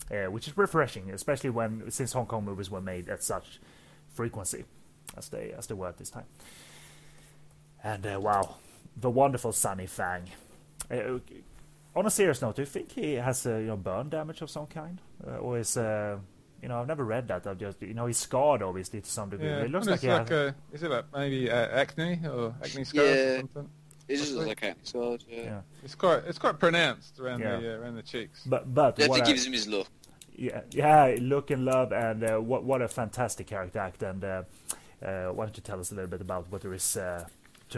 which is refreshing, especially since Hong Kong movies were made at such frequency as they were at this time. And wow, the wonderful Sonny Fang. On a serious note, do you think he has burn damage of some kind, or is I've never read that. I've just he's scarred obviously to some degree. Yeah. It looks like is it like maybe acne or acne scars or something? It just looks like acne scars. Yeah. It's quite pronounced around the cheeks. But definitely gives him his look. Yeah, look and love, and what a fantastic character act. And why don't you tell us a little bit about what there is to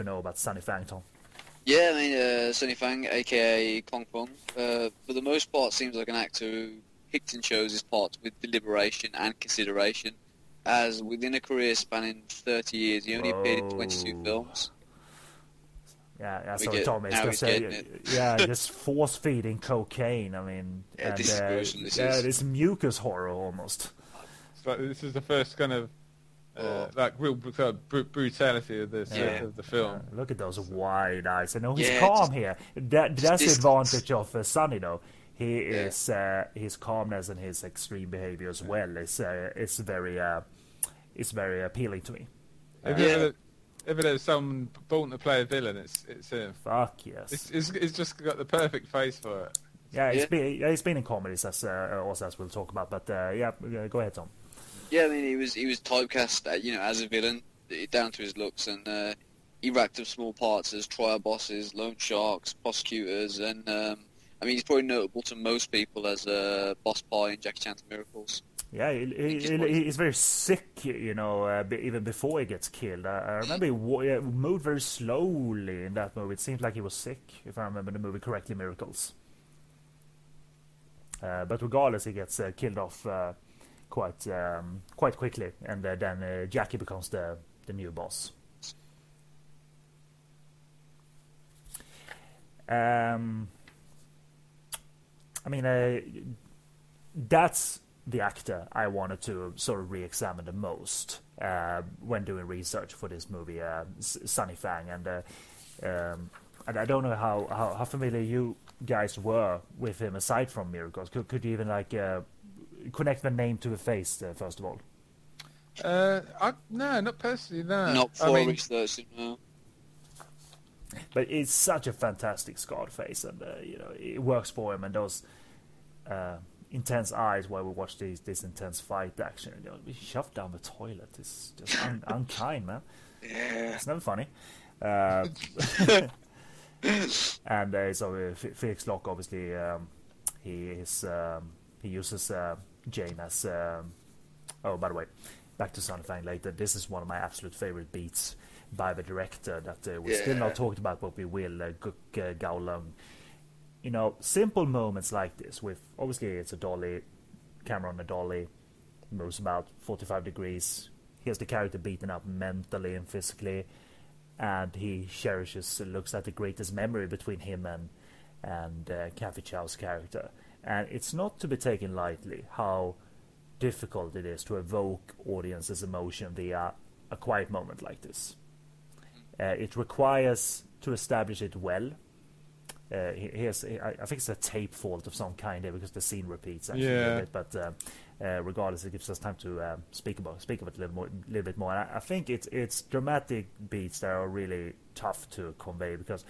know about Sonny Fang, Tom? Yeah, I mean, Sonny Fang, aka Kong Fung, for the most part seems like an actor who picks and chose his parts with deliberation and consideration, as within a career spanning 30 years, he only appeared in 22 films. Yeah, sorry, Tom. Just force-feeding cocaine, I mean, this is gruesome, this mucus horror almost. It's like this is the first kind of like real brutality of the film. Look at those wide eyes. I know he's calm here. That's the advantage of Sonny, though. He is his calmness and his extreme behavior as well. It's very appealing to me. If there's someone born to play a villain, it's him. Fuck yes. It's just got the perfect face for it. He's been in comedies as we'll talk about. But go ahead, Tom. Yeah, I mean he was typecast as a villain down to his looks, and he racked up small parts as trial bosses, loan sharks, prosecutors, and I mean he's probably notable to most people as Boss Pie in Jackie Chan's Miracles. Yeah, he's very sick, even before he gets killed. I remember he moved very slowly in that movie. It seemed like he was sick, if I remember the movie correctly, Miracles. But regardless, he gets killed off quite quickly, and then Jackie becomes the new boss. I mean, that's the actor I wanted to sort of re-examine the most when doing research for this movie, Sonny Fang, and I don't know how familiar you guys were with him aside from Miracles. Could you even connect the name to the face first of all? No, not personally. No, not for research. No. But it's such a fantastic scarred face, and it works for him, and those intense eyes while we watch this intense fight action. Be shoved down the toilet. It's just unkind, man. Yeah. It's never funny. And so Felix Locke, obviously, he uses Jane as. Oh, by the way, back to Sonny Fang later. This is one of my absolute favorite beats by the director that we still not talked about, but we will. Guk Gao Lung. Simple moments like this with, obviously it's a dolly, camera on a dolly, moves about 45 degrees. Here's the character beaten up mentally and physically, and he looks at the greatest memory between him and Kathy Chow's character. And it's not to be taken lightly how difficult it is to evoke audience's emotion via a quiet moment like this. It requires to establish it well. I think it's a tape fault of some kind here because the scene repeats actually a bit, but regardless, it gives us time to speak of it a little bit more. And I think it's dramatic beats that are really tough to convey, because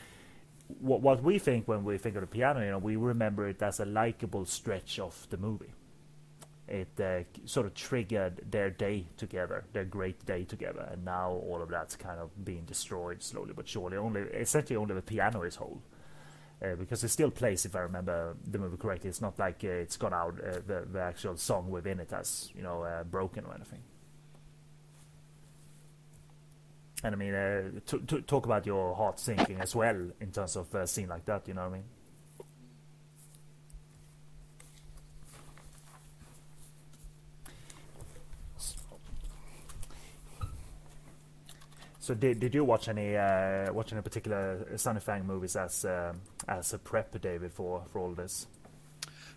what we think when we think of the piano, we remember it as a likable stretch of the movie. It sort of triggered their day together, their great day together, and now all of that's kind of being destroyed slowly but surely. Essentially only the piano is whole. Because it still plays, if I remember the movie correctly. It's not like it's gone out, the actual song within it has, broken or anything. And I mean, to talk about your heart sinking as well in terms of a scene like that, you know what I mean? So did you watch any particular Sonny Fang movies as a prep, David, for all this?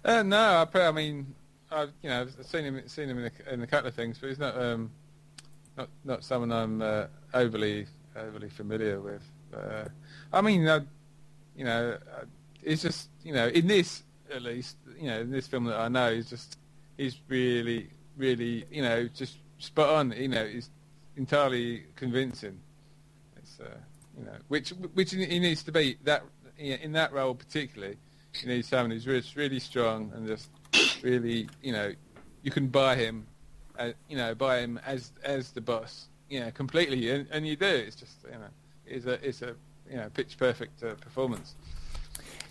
No, I mean, I've seen him in a couple of things, but he's not someone I'm overly familiar with. I mean, it's just in this at least, in this film that I know, he's really, really, just spot on. He's entirely convincing. It's, which he needs to be that in that role particularly. You need someone who's really strong and just really, you can buy him, buy him as the boss, completely, and you do. It's just, it's a pitch perfect performance.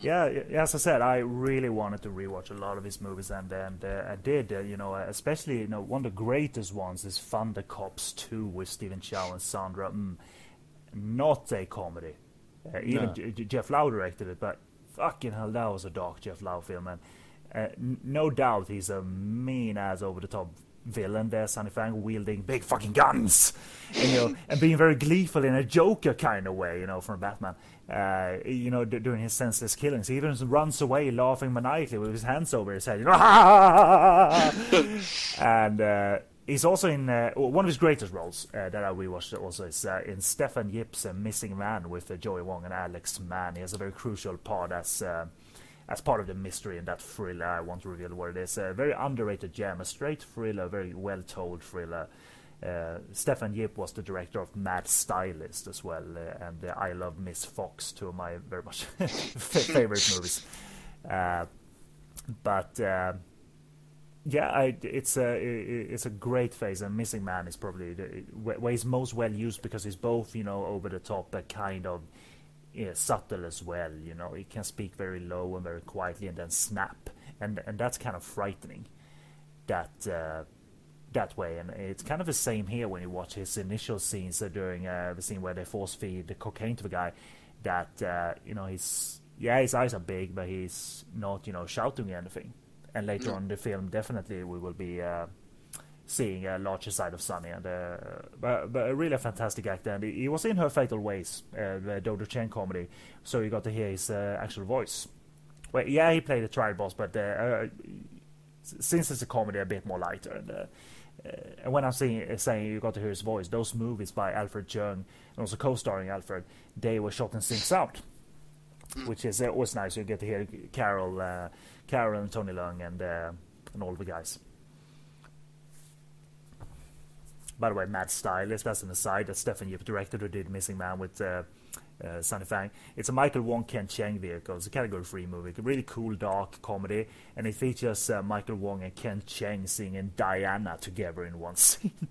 Yeah, as I said, I really wanted to rewatch a lot of his movies, and I did. Especially one of the greatest ones is Thunder Cops 2 with Stephen Chow and Sandra. Not a comedy. Even Jeff Lau directed it, but fucking hell, that was a dark Jeff Lau film, and no doubt he's a mean ass over the top villain there, Sonny Fang, wielding big fucking guns, and being very gleeful in a Joker kind of way, from Batman. Doing his senseless killings. He even runs away laughing maniacally with his hands over his head. And he's also in one of his greatest roles that I rewatched also is in Stefan Yip's Missing Man with Joey Wong and Alex Mann. He has a very crucial part as part of the mystery in that thriller. I won't reveal what it is. A very underrated gem, a straight thriller, very well told thriller. Stefan Yip was the director of Mad Stylist as well, and I Love Miss Fox, two of my very much favorite movies. It's a great phase, and Missing Man is probably where he's most well used because he's both over the top but kind of subtle as well. He can speak very low and very quietly and then snap, and that's kind of frightening. That way, and it's kind of the same here when you watch his initial scenes during the scene where they force feed the cocaine to the guy. That his eyes are big, but he's not shouting anything. And later on in the film, definitely we will be seeing a larger side of Sonny, and but a really fantastic actor. And he was in Her Fatal Ways, the Dodo Chen comedy, so you got to hear his actual voice. Well, yeah, he played a trial boss, but since it's a comedy, a bit more lighter. And when I'm saying you got to hear his voice, those movies by Alfred Chung and also co-starring Alfred, they were shot in sync sound, which is always nice. You get to hear Carol and Tony Leung and all the guys. By the way, Mad Stylist, that's an aside, that Stefan Yip directed, who did Missing Man with Sonny Fang. It's a Michael Wong Ken Cheng vehicle. It's a Category 3 movie, a really cool dark comedy, and it features Michael Wong and Ken Cheng singing Diana together in one scene.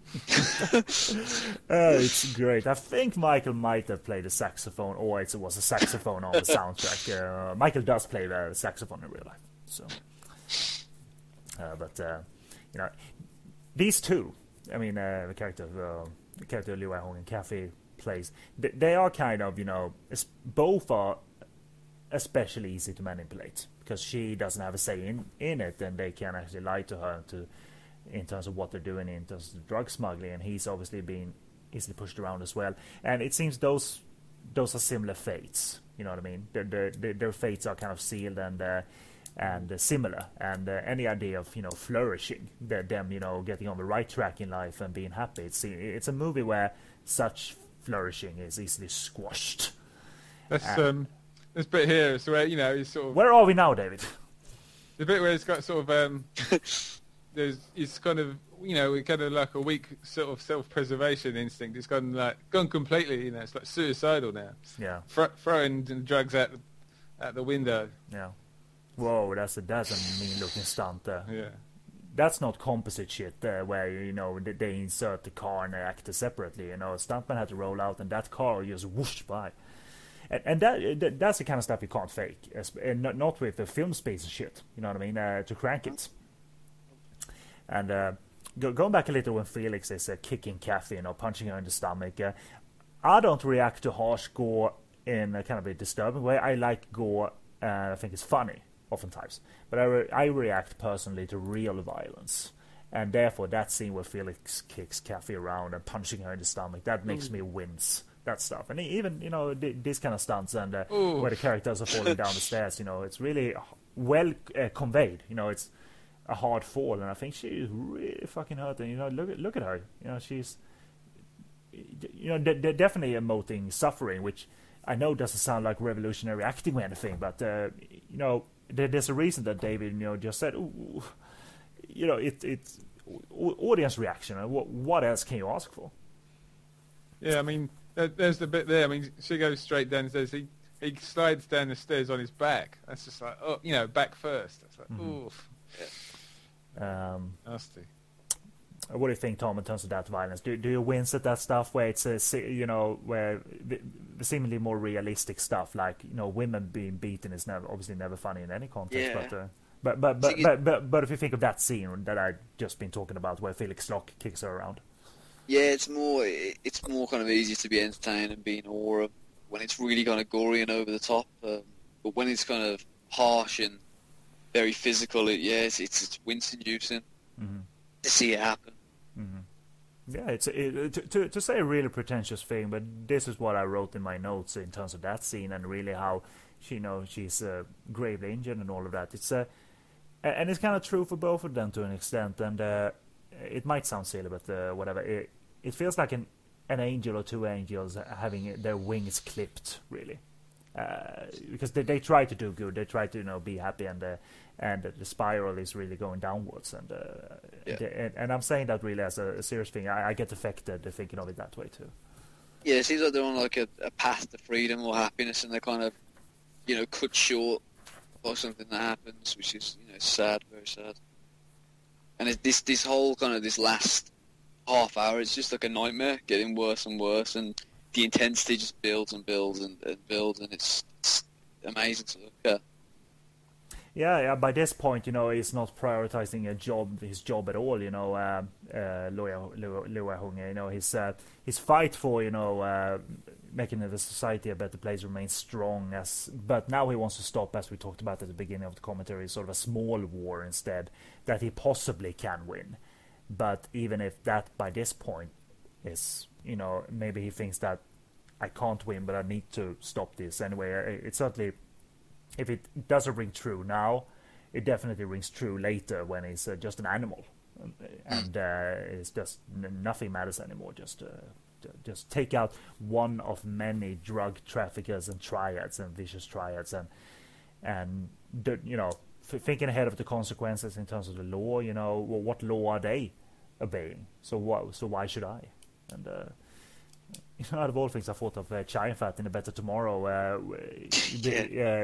It's great. I think Michael might have played a saxophone, or it was a saxophone on the soundtrack. Michael does play the saxophone in real life, so. These two, I mean, the character Liu Hong and Kathy plays, they are kind of, both are especially easy to manipulate because she doesn't have a say in it, and they can actually lie to her in terms of what they're doing in terms of drug smuggling, and he's obviously being easily pushed around as well. And it seems those are similar fates. You know what I mean? Their fates are kind of sealed and similar, and any idea of flourishing, them getting on the right track in life and being happy, it's a movie where such flourishing is easily squashed. This bit here is where he's sort of. Where are we now, David? The bit where it's got sort of it's kind of kind of like a weak sort of self-preservation instinct. It's gone completely. It's like suicidal now. Yeah. Throwing drugs out the window. Yeah. Whoa, that's a mean-looking stunt there. Yeah. That's not composite shit where, they insert the car and the actor separately. A stuntman had to roll out and that car just whooshed by. And that's the kind of stuff you can't fake. And not with the film space and shit, you know what I mean, to crank it. And going back a little when Felix is kicking Kathy, punching her in the stomach, I don't react to harsh gore in a kind of a disturbing way. I like gore, I think it's funny. Oftentimes, but I react personally to real violence, and therefore that scene where Felix kicks Kathy around and punching her in the stomach, that makes me wince. That stuff, and even these kind of stunts and where the characters are falling down the stairs, it's really well conveyed. It's a hard fall, and I think she's really fucking hurting. Look at her. She's they're definitely emoting suffering, which I know doesn't sound like revolutionary acting or anything, but there's a reason that David, just said, ooh, it's audience reaction. And what else can you ask for? Yeah, I mean, there's the bit there. I mean, she goes straight downstairs. He slides down the stairs on his back. That's just like, back first. That's like, oof. Yeah. Nasty. What do you think, Tom, in terms of that violence? Do you wince at that stuff where it's where the seemingly more realistic stuff, like women being beaten is obviously never funny in any context, but if you think of that scene that I've just been talking about, where Felix Locke kicks her around. Yeah, it's more kind of easy to be entertained and be in awe of when it's really kind of gory and over the top. But when it's kind of harsh and very physical, it's wince-inducing to see it happen. Yeah, it's to say a really pretentious thing, but this is what I wrote in my notes in terms of that scene and really how she's gravely injured and all of that. It's and it's kind of true for both of them to an extent, and it might sound silly, but whatever. It feels like an angel or two angels having their wings clipped, really, because they try to do good, they try to be happy, and the spiral is really going downwards, and I'm saying that really as a serious thing. I get affected thinking of it that way too. Yeah, it seems like they're on like a path to freedom or happiness, and they're kind of cut short by something that happens, which is sad, very sad. And it's this whole kind of this last half hour, it's just like a nightmare, getting worse and worse, and the intensity just builds and builds and builds, and it's amazing to look at. Yeah. By this point, he's not prioritizing his job at all. Lua Hung, his fight for making the society a better place remains strong. But now he wants to stop, as we talked about at the beginning of the commentary, sort of a small war instead that he possibly can win. But even if that by this point is, maybe he thinks that I can't win, but I need to stop this anyway. It certainly. If it doesn't ring true now, it definitely rings true later when he's just an animal, and it's just nothing matters anymore. Just take out one of many drug traffickers and triads and vicious triads, and thinking ahead of the consequences in terms of the law. What law are they obeying? So why should I? And out of all things, I thought of Giant Fat in A Better Tomorrow.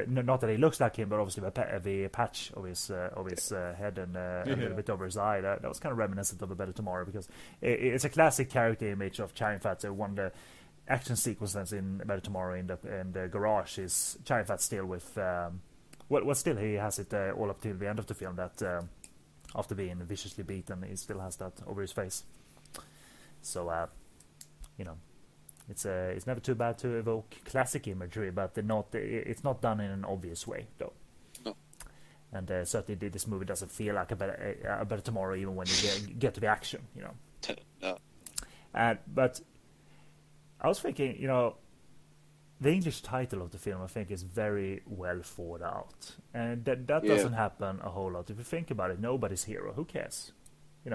Not that he looks like him, but obviously the patch of his head and a little bit over his eye. That was kind of reminiscent of A Better Tomorrow, because it's a classic character image of Giant Fat. One of the action sequences in A Better Tomorrow in the garage is Giant Fat still with still he has it all up till the end of the film, that after being viciously beaten, he still has that over his face. So it's never too bad to evoke classic imagery, but it's not done in an obvious way, though. No. And certainly this movie doesn't feel like a better Tomorrow, even when you get to the action, No. But I was thinking, the English title of the film, I think, is very well thought out, and that doesn't happen a whole lot. If you think about it, nobody's hero. Who cares? He's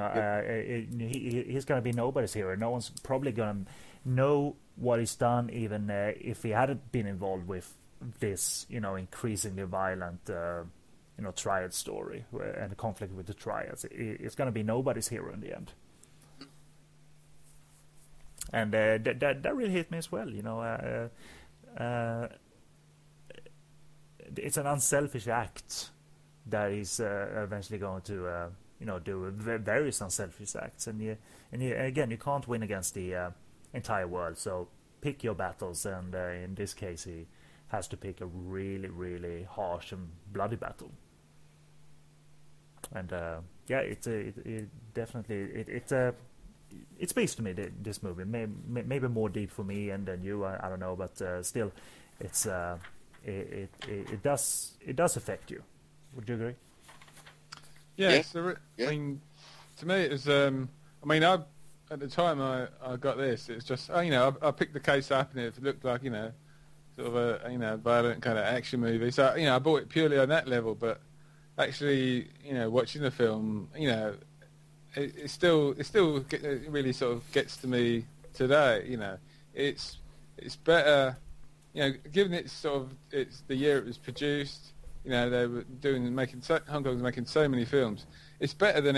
going to be nobody's hero. No one's probably going to know what he's done, even if he hadn't been involved with this, increasingly violent, triad story and the conflict with the triads. It's going to be nobody's hero in the end. And that really hit me as well. It's an unselfish act that he's eventually going to do various unselfish acts, and again, you can't win against the entire world, so pick your battles, and in this case he has to pick a really, really harsh and bloody battle. And it definitely it speaks to me, this movie, maybe more deep for me and than you, I don't know, but still it's it does affect you. Would you agree? Yeah. So, I mean, to me it was at the time I got this, it's just I picked the case up and it looked like sort of a violent kind of action movie, so I bought it purely on that level. But actually watching the film, it still really sort of gets to me today. It's better, given it's the year it was produced, You know, they were Hong Kong was making so many films. It's better than